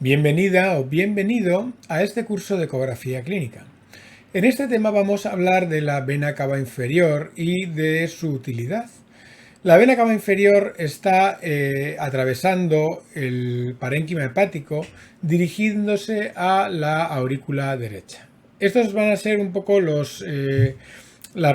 Bienvenida o bienvenido a este curso de ecografía clínica. En este tema vamos a hablar de la vena cava inferior y de su utilidad. La vena cava inferior está atravesando el parénquima hepático dirigiéndose a la aurícula derecha. Estos van a ser un poco las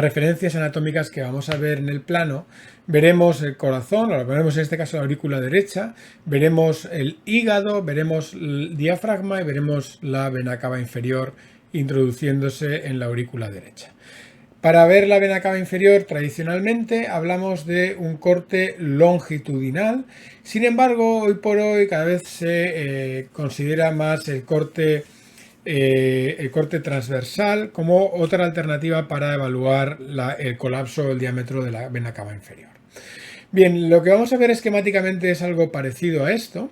referencias anatómicas que vamos a ver en el plano. Veremos el corazón, o veremos en este caso la aurícula derecha, veremos el hígado, veremos el diafragma y veremos la vena cava inferior introduciéndose en la aurícula derecha. Para ver la vena cava inferior, tradicionalmente hablamos de un corte longitudinal. Sin embargo, hoy por hoy cada vez se considera más el corte transversal como otra alternativa para evaluar el colapso o el diámetro de la vena cava inferior. Bien, lo que vamos a ver esquemáticamente es algo parecido a esto.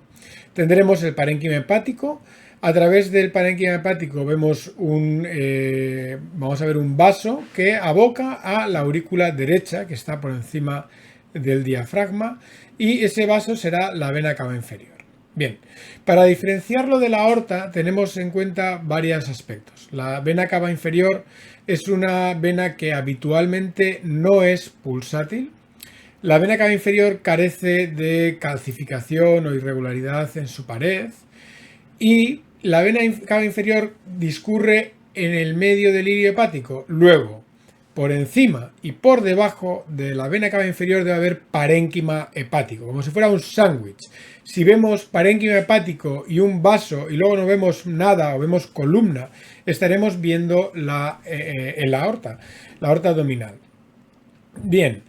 Tendremos el parénquima hepático. A través del parénquima hepático vamos a ver un vaso que aboca a la aurícula derecha, que está por encima del diafragma, y ese vaso será la vena cava inferior. Bien, para diferenciarlo de la aorta tenemos en cuenta varios aspectos. La vena cava inferior es una vena que habitualmente no es pulsátil. La vena cava inferior carece de calcificación o irregularidad en su pared y la vena cava inferior discurre en el medio del ilio hepático. Luego, por encima y por debajo de la vena cava inferior debe haber parénquima hepático, como si fuera un sándwich. Si vemos parénquima hepático y un vaso y luego no vemos nada o vemos columna, estaremos viendo en la aorta abdominal. Bien.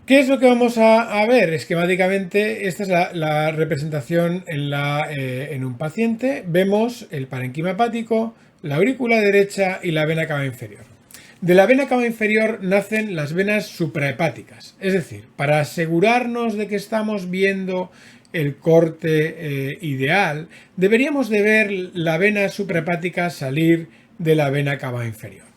¿Qué es lo que vamos a ver? Esquemáticamente, esta es la representación en un paciente. Vemos el parénquima hepático, la aurícula derecha y la vena cava inferior. De la vena cava inferior nacen las venas suprahepáticas. Es decir, para asegurarnos de que estamos viendo el corte ideal, deberíamos de ver la vena suprahepática salir de la vena cava inferior.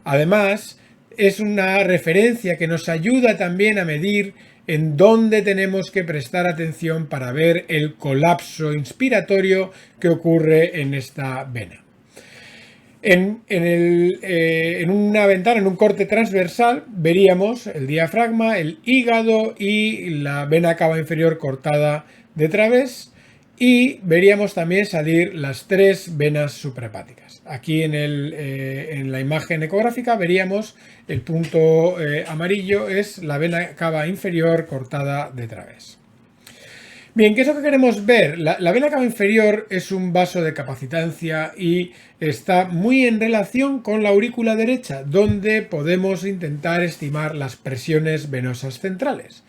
Además, es una referencia que nos ayuda también a medir en dónde tenemos que prestar atención para ver el colapso inspiratorio que ocurre en esta vena. En una ventana, en un corte transversal, veríamos el diafragma, el hígado y la vena cava inferior cortada de través, y veríamos también salir las tres venas suprahepáticas. Aquí en la imagen ecográfica veríamos el punto amarillo, es la vena cava inferior cortada de través. Bien, ¿qué es lo que queremos ver? La vena cava inferior es un vaso de capacitancia y está muy en relación con la aurícula derecha, donde podemos intentar estimar las presiones venosas centrales.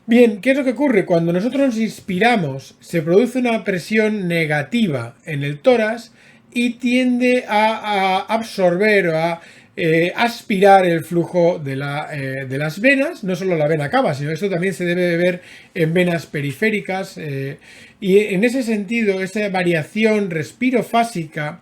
Bien, ¿qué es lo que ocurre? Cuando nosotros nos inspiramos, se produce una presión negativa en el tórax y tiende a absorber o a aspirar el flujo de las venas, no solo la vena cava, sino esto también se debe de ver en venas periféricas, y en ese sentido, esta variación respirofásica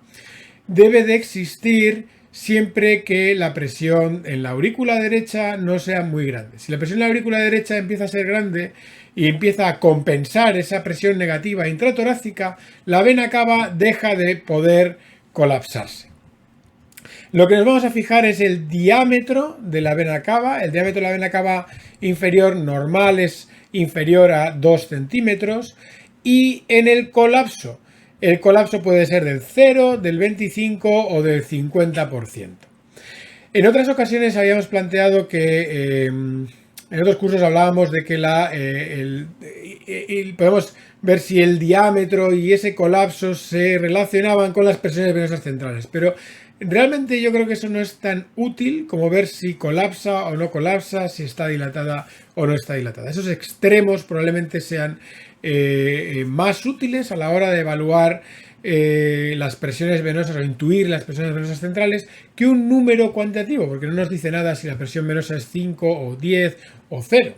debe de existir siempre que la presión en la aurícula derecha no sea muy grande. Si la presión en la aurícula derecha empieza a ser grande y empieza a compensar esa presión negativa intratorácica, la vena cava deja de poder colapsarse. Lo que nos vamos a fijar es el diámetro de la vena cava. El diámetro de la vena cava inferior normal es inferior a 2 centímetros. Y en el colapso puede ser del 0, del 25 o del 50%. En otras ocasiones habíamos planteado que en otros cursos hablábamos de que podemos ver si el diámetro y ese colapso se relacionaban con las presiones venosas centrales, pero realmente yo creo que eso no es tan útil como ver si colapsa o no colapsa, si está dilatada o no está dilatada. Esos extremos probablemente sean más útiles a la hora de evaluar las presiones venosas o intuir las presiones venosas centrales que un número cuantitativo, porque no nos dice nada si la presión venosa es 5 o 10 o 0.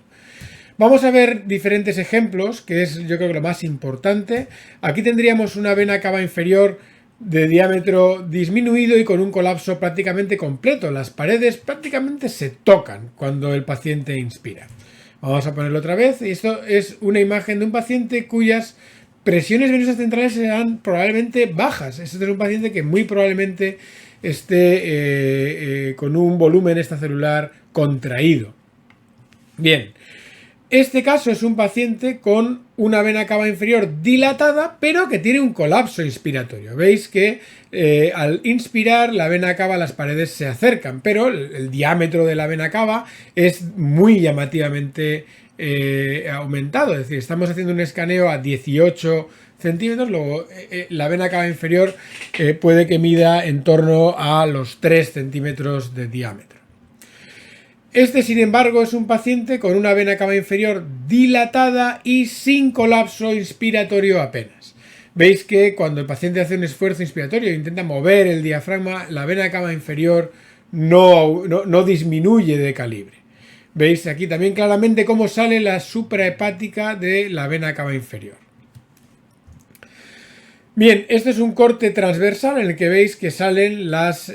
Vamos a ver diferentes ejemplos, que es yo creo que lo más importante. Aquí tendríamos una vena cava inferior de diámetro disminuido y con un colapso prácticamente completo. Las paredes prácticamente se tocan cuando el paciente inspira. Vamos a ponerlo otra vez. Esto es una imagen de un paciente cuyas presiones venosas centrales serán probablemente bajas. Este es un paciente que muy probablemente esté con un volumen extracelular contraído. Bien, este caso es un paciente con una vena cava inferior dilatada, pero que tiene un colapso inspiratorio. Veis que al inspirar la vena cava, las paredes se acercan, pero el diámetro de la vena cava es muy llamativamente aumentado. Es decir, estamos haciendo un escaneo a 18 centímetros, luego la vena cava inferior puede que mida en torno a los 3 centímetros de diámetro. Este, sin embargo, es un paciente con una vena cava inferior dilatada y sin colapso inspiratorio apenas. Veis que cuando el paciente hace un esfuerzo inspiratorio e intenta mover el diafragma, la vena cava inferior no disminuye de calibre. Veis aquí también claramente cómo sale la suprahepática de la vena cava inferior. Bien, este es un corte transversal en el que veis que salen las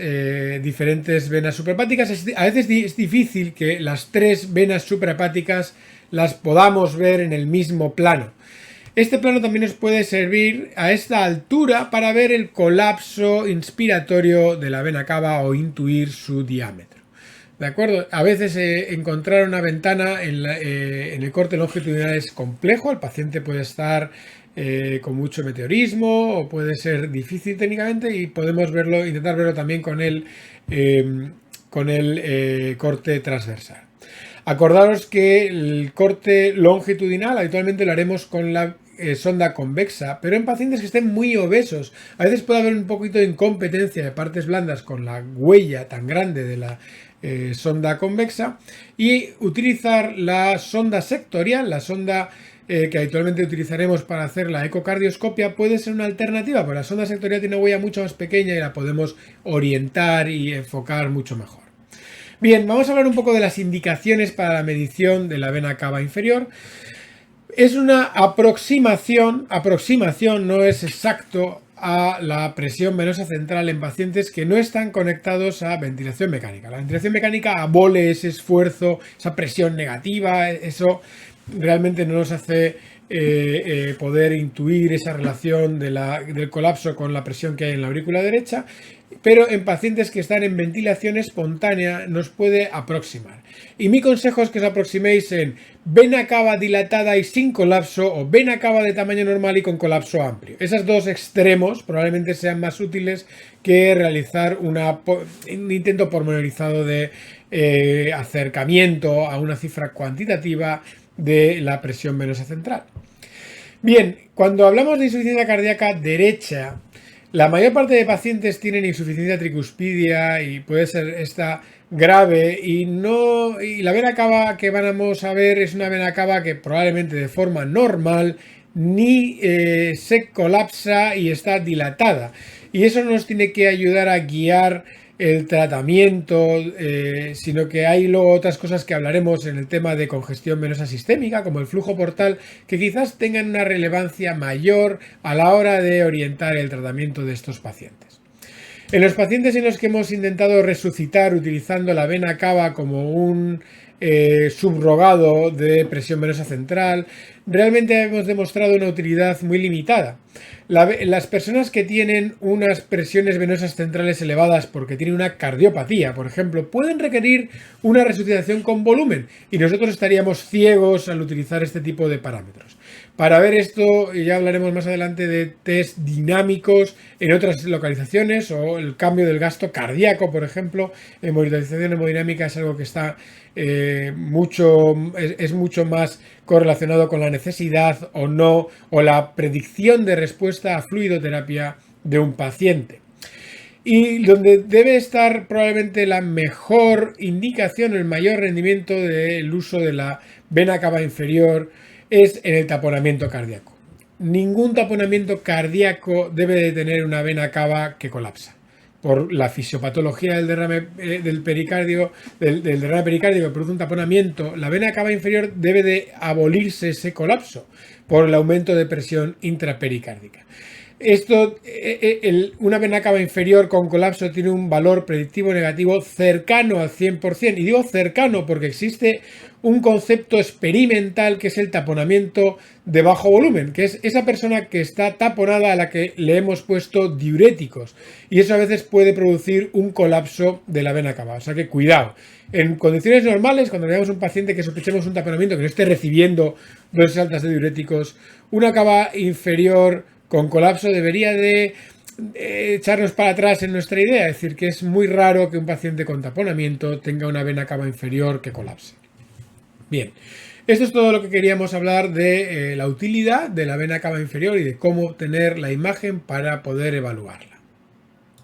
diferentes venas suprahepáticas. A veces es difícil que las 3 venas suprahepáticas las podamos ver en el mismo plano. Este plano también nos puede servir a esta altura para ver el colapso inspiratorio de la vena cava o intuir su diámetro. ¿De acuerdo? A veces encontrar una ventana en el corte longitudinal es complejo. El paciente puede estar con mucho meteorismo o puede ser difícil técnicamente y podemos verlo, intentar verlo también con el corte transversal. Acordaros que el corte longitudinal habitualmente lo haremos con la sonda convexa, pero en pacientes que estén muy obesos. A veces puede haber un poquito de incompetencia de partes blandas con la huella tan grande de la sonda convexa, y utilizar la sonda sectorial, la sonda que habitualmente utilizaremos para hacer la ecocardioscopia, puede ser una alternativa, porque la sonda sectorial tiene una huella mucho más pequeña y la podemos orientar y enfocar mucho mejor. Bien, vamos a hablar un poco de las indicaciones para la medición de la vena cava inferior. Es una aproximación, no es exacto, a la presión venosa central en pacientes que no están conectados a ventilación mecánica. La ventilación mecánica abole ese esfuerzo, esa presión negativa, eso realmente no nos hace poder intuir esa relación del colapso con la presión que hay en la aurícula derecha, pero en pacientes que están en ventilación espontánea nos puede aproximar. Y mi consejo es que os aproximéis en vena cava dilatada y sin colapso, o vena cava de tamaño normal y con colapso amplio. Esos dos extremos probablemente sean más útiles que realizar un intento pormenorizado de acercamiento a una cifra cuantitativa de la presión venosa central. Bien, cuando hablamos de insuficiencia cardíaca derecha, la mayor parte de pacientes tienen insuficiencia tricuspidia y puede ser esta grave, y la vena cava que vamos a ver es una vena cava que probablemente de forma normal ni se colapsa y está dilatada, y eso nos tiene que ayudar a guiar el tratamiento, sino que hay luego otras cosas que hablaremos en el tema de congestión venosa sistémica, como el flujo portal, que quizás tengan una relevancia mayor a la hora de orientar el tratamiento de estos pacientes. En los pacientes en los que hemos intentado resucitar utilizando la vena cava como un subrogado de presión venosa central, realmente hemos demostrado una utilidad muy limitada. Las personas que tienen unas presiones venosas centrales elevadas porque tienen una cardiopatía, por ejemplo, pueden requerir una resucitación con volumen, y nosotros estaríamos ciegos al utilizar este tipo de parámetros. Para ver esto ya hablaremos más adelante de test dinámicos en otras localizaciones, o el cambio del gasto cardíaco, por ejemplo. En monitorización hemodinámica es algo que está mucho más correlacionado con la necesidad o no, o la predicción de respuesta a fluidoterapia de un paciente. Y donde debe estar probablemente la mejor indicación, el mayor rendimiento del uso de la vena cava inferior, es en el taponamiento cardíaco. Ningún taponamiento cardíaco debe de tener una vena cava que colapsa. Por la fisiopatología del derrame del pericardio, del derrame pericárdico que produce un taponamiento, la vena cava inferior debe de abolirse ese colapso por el aumento de presión intrapericárdica. Una vena cava inferior con colapso tiene un valor predictivo negativo cercano al 100%. Y digo cercano porque existe un concepto experimental que es el taponamiento de bajo volumen, que es esa persona que está taponada a la que le hemos puesto diuréticos, y eso a veces puede producir un colapso de la vena cava. O sea que cuidado. En condiciones normales, cuando veamos un paciente que sospechemos un taponamiento, que no esté recibiendo dosis altas de diuréticos, una cava inferior con colapso debería de echarnos para atrás en nuestra idea, es decir, que es muy raro que un paciente con taponamiento tenga una vena cava inferior que colapse. Bien, esto es todo lo que queríamos hablar de la utilidad de la vena cava inferior y de cómo tener la imagen para poder evaluarla.